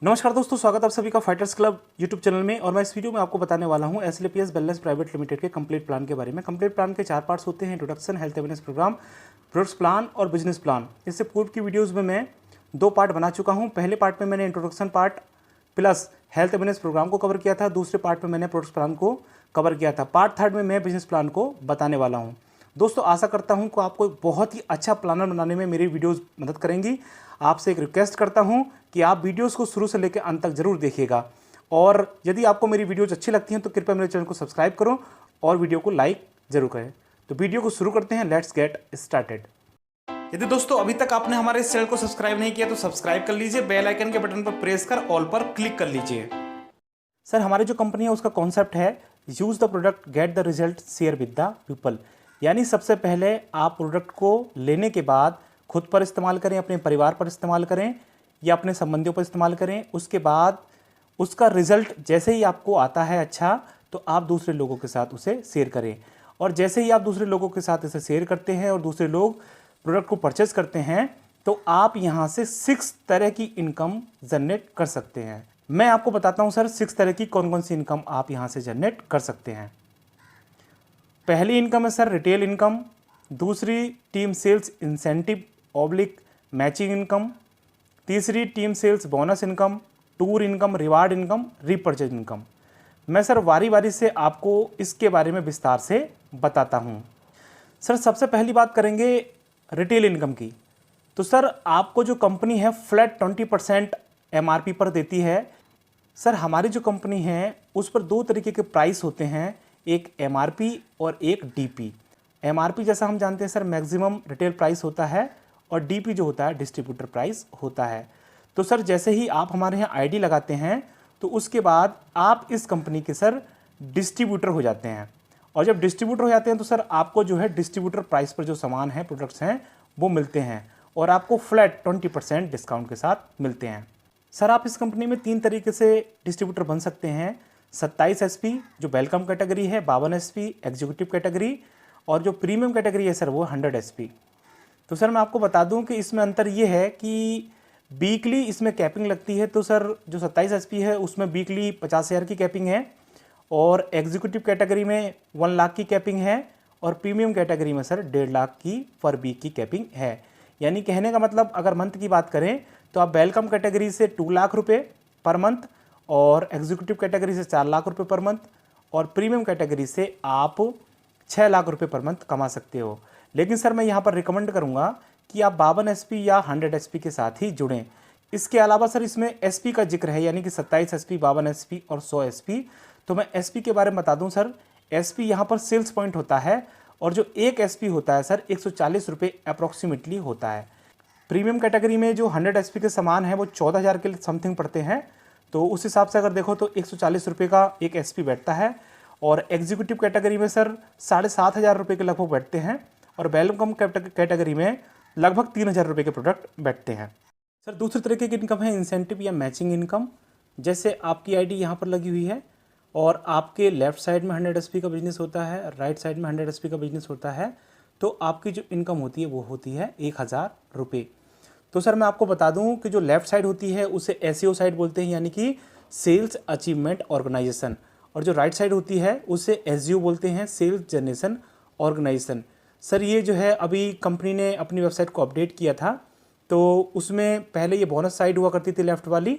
नमस्कार दोस्तों, स्वागत है आप सभी का फाइटर्स क्लब यूट्यूब चैनल में। और मैं इस वीडियो में आपको बताने वाला हूं एसएलपीएस वेलनेस प्राइवेट लिमिटेड के कंप्लीट प्लान के बारे में। कंप्लीट प्लान के 4 पार्ट्स होते हैं: introduction, health awareness programme, products plan और बिजनेस प्लान। इससे पूर्व की वीडियोज़ में मैं 2 पार्ट बना चुका हूँ। पहले पार्ट में मैंने introduction part plus health awareness programme को कवर किया था। दूसरे पार्ट में मैंने प्रोडक्ट्स प्लान को कवर किया था। पार्ट थर्ड में मैं बिजनेस प्लान को बताने वाला हूँ। दोस्तों, आशा करता हूं कि आपको एक बहुत ही अच्छा प्लानर बनाने में मेरी वीडियोस मदद करेंगी। आपसे एक रिक्वेस्ट करता हूं कि आप वीडियोस को शुरू से लेकर अंत तक जरूर देखिएगा। और यदि आपको मेरी वीडियोस अच्छी लगती हैं तो कृपया मेरे चैनल को सब्सक्राइब करो और वीडियो को लाइक जरूर करें। तो वीडियो को शुरू करते हैं, लेट्स गेट स्टार्टेड। यदि दोस्तों अभी तक आपने हमारे इस चैनल को सब्सक्राइब नहीं किया तो सब्सक्राइब कर लीजिए, बेल आइकन के बटन पर प्रेस कर ऑल पर क्लिक कर लीजिए। सर, हमारी जो कंपनी है उसका कॉन्सेप्ट है use the product get the result share with the people. यानी सबसे पहले आप प्रोडक्ट को लेने के बाद खुद पर इस्तेमाल करें, अपने परिवार पर इस्तेमाल करें या अपने संबंधियों पर इस्तेमाल करें। उसके बाद उसका रिजल्ट जैसे ही आपको आता है अच्छा, तो आप दूसरे लोगों के साथ उसे शेयर करें। और जैसे ही आप दूसरे लोगों के साथ इसे शेयर करते हैं और दूसरे लोग प्रोडक्ट को परचेज करते हैं तो आप यहाँ से 6 तरह की इनकम जनरेट कर सकते हैं। मैं आपको बताता हूँ सर 6 तरह की कौन कौन सी इनकम आप यहाँ से जनरेट कर सकते हैं। पहली इनकम है सर रिटेल इनकम। दूसरी team sales incentive oblique matching income. तीसरी team sales bonus income, tour income, reward income, repurchase income. मैं सर वारी वारी से आपको इसके बारे में विस्तार से बताता हूँ। सर, सबसे पहली बात करेंगे रिटेल इनकम की। तो सर आपको जो कंपनी है फ्लैट 20% एमआरपी पर देती है। सर, हमारी जो कंपनी है उस पर 2 तरीके के प्राइस होते हैं, एक एमआरपी और एक डीपी। एमआरपी जैसा हम जानते हैं सर मैक्सिमम रिटेल प्राइस होता है और डीपी जो होता है डिस्ट्रीब्यूटर प्राइस होता है। तो सर जैसे ही आप हमारे यहाँ आईडी लगाते हैं तो उसके बाद आप इस कंपनी के सर डिस्ट्रीब्यूटर हो जाते हैं। और जब डिस्ट्रीब्यूटर हो जाते हैं तो सर आपको जो है डिस्ट्रीब्यूटर प्राइस पर जो सामान है, प्रोडक्ट्स हैं, वो मिलते हैं और आपको फ्लैट 20% डिस्काउंट के साथ मिलते हैं। सर, आप इस कंपनी में 3 तरीके से डिस्ट्रीब्यूटर बन सकते हैं। 27 एसपी जो वेलकम कैटेगरी है, 52 एसपी एग्जीक्यूटिव कैटेगरी, और जो प्रीमियम कैटेगरी है सर वो 100 एसपी। तो सर मैं आपको बता दूं कि इसमें अंतर ये है कि वीकली इसमें कैपिंग लगती है। तो सर जो 27 एसपी है उसमें वीकली 50,000 की कैपिंग है और एग्जीक्यूटिव कैटेगरी में 1 लाख की कैपिंग है और प्रीमियम कैटेगरी में सर 1.5 लाख की पर वीक की कैपिंग है। यानी कहने का मतलब अगर मंथ की बात करें तो आप वेलकम कैटेगरी से 2 लाख रुपये पर मंथ और एग्जीक्यूटिव कैटेगरी से 4 लाख रुपये पर मंथ और प्रीमियम कैटेगरी से आप 6 लाख रुपये पर मंथ कमा सकते हो। लेकिन सर मैं यहाँ पर रिकमेंड करूँगा कि आप 52 एसपी या 100 एसपी के साथ ही जुड़ें। इसके अलावा सर इसमें एसपी का जिक्र है, यानी कि 27 एसपी, 52 एसपी और 100 एसपी। तो मैं एसपी के बारे में बता दूं सर, एसपी यहाँ पर सेल्स पॉइंट होता है और जो एक एसपी होता है सर 140 रुपये अप्रॉक्सीमेटली होता है। प्रीमियम कैटेगरी में जो 100 एसपी के सामान है वो 14,000 के समथिंग पड़ते हैं। तो उस हिसाब से अगर देखो तो 140 रुपये का एक एसपी बैठता है और एग्जीक्यूटिव कैटेगरी में सर 7,500 रुपये के लगभग बैठते हैं और वेलकम कैटेगरी में लगभग 3,000 रुपये के प्रोडक्ट बैठते हैं। सर दूसरी तरीके की इनकम है इंसेंटिव या मैचिंग इनकम। जैसे आपकी आईडी यहाँ पर लगी हुई है और आपके लेफ्ट साइड में 100 एसपी का बिजनेस होता है, राइट साइड में 100 एसपी का बिजनेस होता है, तो आपकी जो इनकम होती है वो होती है 1,000 रुपये। तो सर मैं आपको बता दूं कि जो लेफ्ट साइड होती है उसे एसईओ साइड बोलते हैं, यानी कि सेल्स अचीवमेंट ऑर्गेनाइजेशन, और जो राइट साइड होती है उसे एसजीओ बोलते हैं, सेल्स जनरेशन ऑर्गेनाइजेशन। सर ये जो है अभी कंपनी ने अपनी वेबसाइट को अपडेट किया था, तो उसमें पहले ये बोनस साइड हुआ करती थी लेफ्ट वाली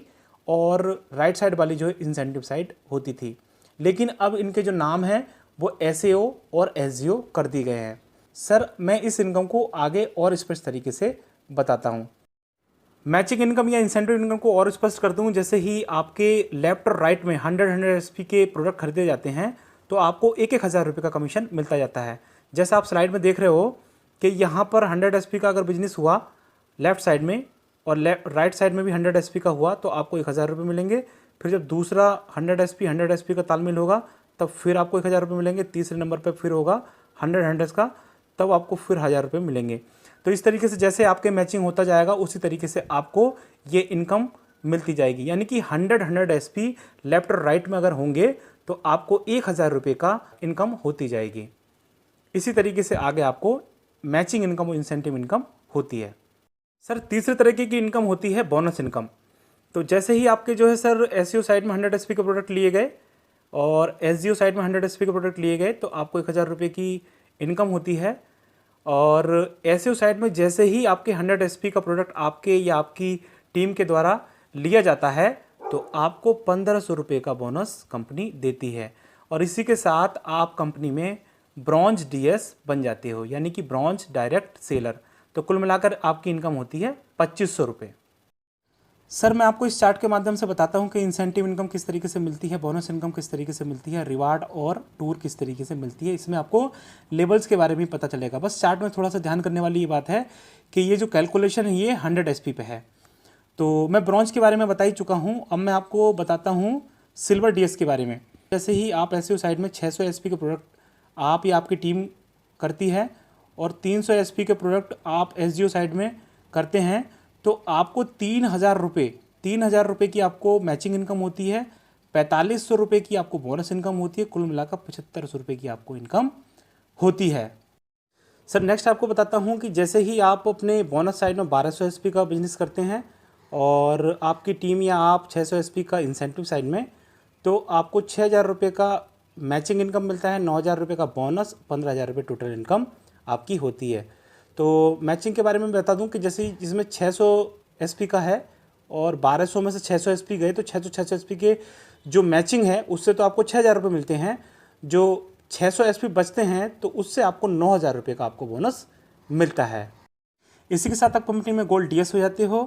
और राइट साइड वाली जो है इंसेंटिव साइड होती थी। लेकिन अब इनके जो नाम हैं वो एसएओ और एसजीओ कर दिए गए हैं। सर मैं इस इनकम को आगे और स्पष्ट तरीके से बताता हूँ। मैचिंग इनकम या इंसेंटिव इनकम को और स्पष्ट कर दूं, जैसे ही आपके लेफ्ट और राइट में 100 एसपी के प्रोडक्ट खरीदे जाते हैं तो आपको 1,000 रुपये का कमीशन मिलता जाता है। जैसा आप स्लाइड में देख रहे हो कि यहाँ पर 100 एसपी का अगर बिजनेस हुआ लेफ्ट साइड में और राइट साइड में भी 100 एसपी का हुआ तो आपको 1,000 रुपये मिलेंगे। फिर जब दूसरा 100 एसपी का तालमेल होगा तब फिर आपको 1,000 रुपये मिलेंगे। तीसरे नंबर पर फिर होगा 100 का, तब आपको फिर 1,000 रुपये मिलेंगे। तो इस तरीके से जैसे आपके मैचिंग होता जाएगा उसी तरीके से आपको ये इनकम मिलती जाएगी। यानी कि 100 एसपी लेफ्ट और राइट में अगर होंगे तो आपको 1,000 रुपये का इनकम होती जाएगी। इसी तरीके से आगे आपको मैचिंग इनकम और इंसेंटिव इनकम होती है। सर तीसरे तरीके की इनकम होती है बोनस इनकम। तो जैसे ही आपके जो है सर एसईओ साइड में 100 एसपी के प्रोडक्ट लिए गए और एसजीओ साइड में 100 एसपी के प्रोडक्ट लिए गए तो आपको 1000 रुपये की इनकम होती है। और एसईओ साइड में जैसे ही आपके 100 एसपी का प्रोडक्ट आपके या आपकी टीम के द्वारा लिया जाता है तो आपको 1500 रुपये का बोनस कंपनी देती है। और इसी के साथ आप कंपनी में ब्रॉन्ज डीएस बन जाते हो, यानी कि ब्रॉन्ज डायरेक्ट सेलर। तो कुल मिलाकर आपकी इनकम होती है 2500 रुपये। सर मैं आपको इस चार्ट के माध्यम से बताता हूं कि इंसेंटिव इनकम किस तरीके से मिलती है, बोनस इनकम किस तरीके से मिलती है, रिवार्ड और टूर किस तरीके से मिलती है। इसमें आपको लेवल्स के बारे में पता चलेगा। बस चार्ट में थोड़ा सा ध्यान करने वाली ये बात है कि ये जो कैलकुलेशन है ये 100 एसपी पे है। तो मैं ब्रॉन्ज के बारे में बता ही चुका हूँ। अब मैं आपको बताता हूँ सिल्वर डीएस के बारे में। जैसे ही आप एसईओ साइड में 600 एसपी के प्रोडक्ट आप या आपकी टीम करती है और 300 एसपी के प्रोडक्ट आप एसजीओ साइड में करते हैं तो आपको 3000 रुपये की आपको मैचिंग इनकम होती है, 4500 रुपये की आपको बोनस इनकम होती है, कुल मिलाकर 7500 रुपये की आपको इनकम होती है। सर नेक्स्ट आपको बताता हूँ कि जैसे ही आप अपने बोनस साइड में 1200 एसपी का बिजनेस करते हैं और आपकी टीम या आप 600 एसपी का इंसेंटिव साइड में, तो आपको 6000 रुपये का मैचिंग इनकम मिलता है, 9000 रुपये का बोनस, 15000 रुपये टोटल इनकम आपकी होती है। तो मैचिंग के बारे में बता दूं कि जैसे जिसमें 600 एसपी का है और 1200 में से 600 एसपी गए तो 600 एसपी के जो मैचिंग है उससे तो आपको 6000 रुपये मिलते हैं। जो 600 एसपी बचते हैं तो उससे आपको 9000 रुपये का आपको बोनस मिलता है। इसी के साथ आप कंपनी में गोल्ड डीएस हो जाते हो।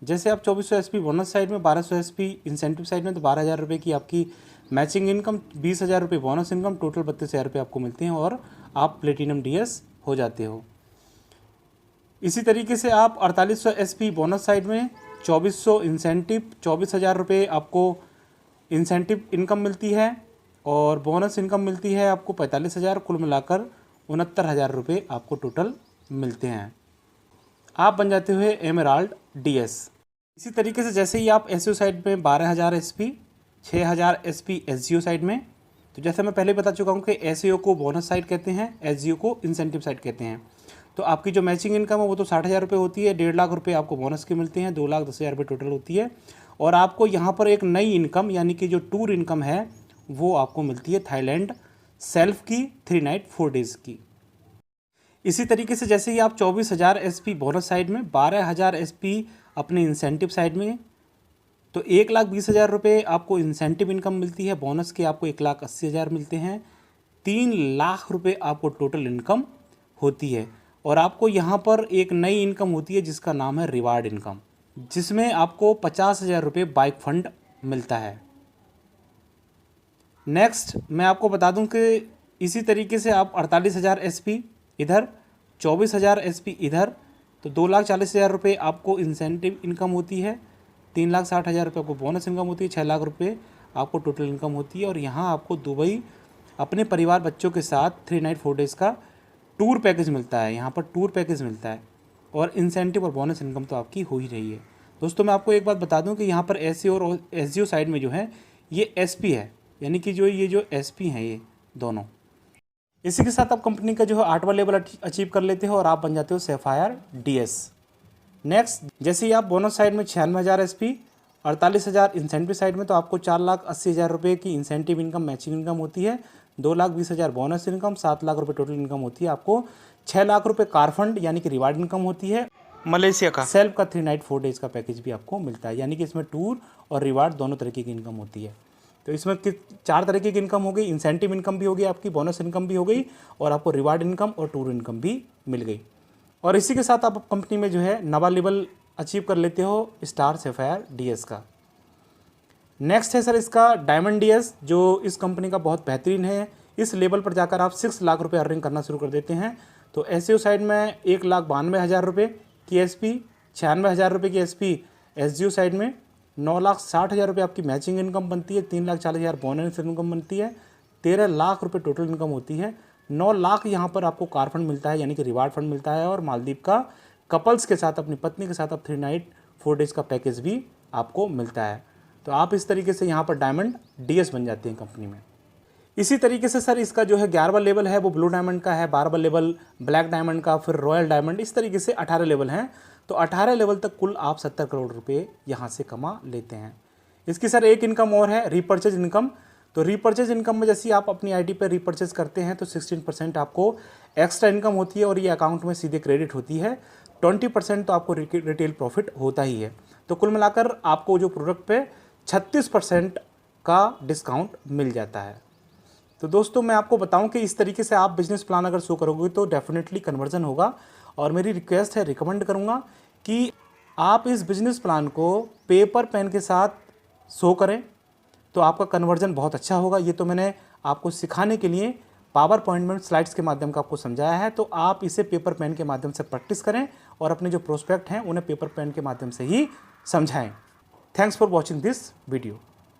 जैसे आप 2400 एसपी बोनस साइड में, 1200 एसपी इंसेंटिव साइड में, तो 12000 रुपये की आपकी मैचिंग इनकम, 20000 रुपये बोनस इनकम, टोटल 32000 रुपये आपको मिलते हैं और आप प्लेटिनम डीएस हो जाते हो। इसी तरीके से आप 4800 एसपी बोनस साइड में, 2400 इंसेंटिव, 24000 रुपये आपको इंसेंटिव इनकम मिलती है और बोनस इनकम मिलती है आपको 45000, कुल मिलाकर 69000 रुपये आपको टोटल मिलते हैं। आप बन जाते हुए एमराल्ड डीएस। इसी तरीके से जैसे ही आप एसईओ साइड में 12000 एसपी, 6000 एसपी एसजीओ साइड में, तो जैसे मैं पहले बता चुका हूँ कि एसईओ को बोनस साइड कहते हैं, एसजीओ को इंसेंटिव साइड कहते हैं। तो आपकी जो मैचिंग इनकम है वो तो 60000 रुपये होती है, 1.5 लाख रुपये आपको बोनस के मिलते हैं, 2,10,000 रुपये टोटल होती है। और आपको यहाँ पर एक नई इनकम यानी कि जो टूर इनकम है वो आपको मिलती है थाईलैंड सेल्फ की 3 नाइट 4 डेज़ की। इसी तरीके से जैसे ही आप 24000 एसपी बोनस साइड में, 12000 एसपी अपने इंसेंटिव साइड में, तो 1,20,000 रुपये आपको इंसेंटिव इनकम मिलती है, बोनस के आपको 1,80,000 मिलते हैं, 3 लाख रुपये आपको टोटल इनकम होती है। और आपको यहाँ पर एक नई इनकम होती है जिसका नाम है रिवार्ड इनकम, जिसमें आपको 50,000 रुपये बाइक फंड मिलता है। नेक्स्ट मैं आपको बता दूं कि इसी तरीके से आप 48,000 एसपी इधर, 24,000 एसपी इधर, तो 2,40,000 रुपये आपको इंसेंटिव इनकम होती है, 3,60,000 रुपये आपको बोनस इनकम होती है, 6 लाख रुपये आपको टोटल इनकम होती है। और यहाँ आपको दुबई अपने परिवार बच्चों के साथ 3 नाइट 4 डेज़ का टूर पैकेज मिलता है, यहाँ पर टूर पैकेज मिलता है। और इंसेंटिव और बोनस इनकम तो आपकी हो ही रही है। दोस्तों मैं आपको एक बात बता दूं कि यहाँ पर एसईओ और एसजीओ साइड में जो है ये एसपी है, यानी कि जो एसपी हैं ये दोनों। इसी के साथ आप कंपनी का जो है 8वां लेवल अचीव कर लेते हो और आप बन जाते हो सैफायर डीएस। नेक्स्ट जैसे ही आप बोनस साइड में 96,000 एसपी, 48,000 इंसेंटिव साइड में, तो आपको 4,80,000 रुपये की इंसेंटिव इनकम मैचिंग इनकम होती है, 2,20,000 बोनस इनकम, 7 लाख रुपये टोटल इनकम होती है। आपको 6 लाख रुपये कार फंड यानी कि रिवार्ड इनकम होती है। मलेशिया का सेल्फ का 3 नाइट 4 डेज़ का पैकेज भी आपको मिलता है, यानी कि इसमें टूर और रिवार्ड दोनों तरीके की इनकम होती है। तो इसमें 4 तरीके की इनकम हो गई, इंसेंटिव इनकम भी हो गई आपकी, बोनस इनकम भी हो गई और आपको रिवार्ड इनकम और टूर इनकम भी मिल गई। और इसी के साथ आप कंपनी में जो है नवा लेवल अचीव कर लेते हो स्टार सैफायर डीएस का। नेक्स्ट है सर इसका डायमंड डीएस, जो इस कंपनी का बहुत बेहतरीन है। इस लेवल पर जाकर आप 6 लाख रुपये अर्निंग करना शुरू कर देते हैं। तो एसईओ साइड में 1,92,000 रुपये की एसपी, 96,000 रुपये की एसपी एसजीओ साइड में, 9,60,000 रुपये आपकी मैचिंग इनकम बनती है, 3,40,000 बोनस इनकम बनती है, 13 लाख रुपये टोटल इनकम होती है। 9 लाख यहाँ पर आपको कार फंड मिलता है यानी कि रिवार्ड फंड मिलता है। और मालदीव का कपल्स के साथ अपनी पत्नी के साथ आप 3 नाइट 4 डेज़ का पैकेज भी आपको मिलता है। तो आप इस तरीके से यहाँ पर डायमंड डीएस बन जाते हैं कंपनी में। इसी तरीके से सर इसका जो है 11वां लेवल है वो ब्लू डायमंड का है, 12वां लेवल ब्लैक डायमंड का, फिर रॉयल डायमंड, इस तरीके से 18 लेवल हैं। तो 18 लेवल तक कुल आप 70 करोड़ रुपए यहाँ से कमा लेते हैं। इसकी सर एक इनकम और है, रीपर्चेज इनकम। तो रीपर्चेज इनकम में जैसे आप अपनी आईडी पर रीपर्चेज करते हैं तो 16% आपको एक्स्ट्रा इनकम होती है और ये अकाउंट में सीधे क्रेडिट होती है। 20% तो आपको रिटेल प्रॉफिट होता ही है। तो कुल मिलाकर आपको जो प्रोडक्ट पे 36% का डिस्काउंट मिल जाता है। तो दोस्तों मैं आपको बताऊं कि इस तरीके से आप बिजनेस प्लान अगर शो करोगे तो डेफिनेटली कन्वर्जन होगा। और मेरी रिक्वेस्ट है, रिकमेंड करूंगा कि आप इस बिजनेस प्लान को पेपर पेन के साथ शो करें तो आपका कन्वर्जन बहुत अच्छा होगा। ये तो मैंने आपको सिखाने के लिए पावर पॉइंट में स्लाइड्स के माध्यम का आपको समझाया है। तो आप इसे पेपर पेन के माध्यम से प्रैक्टिस करें और अपने जो प्रोस्पेक्ट हैं उन्हें पेपर पेन के माध्यम से ही समझाएं। Thanks for watching this video.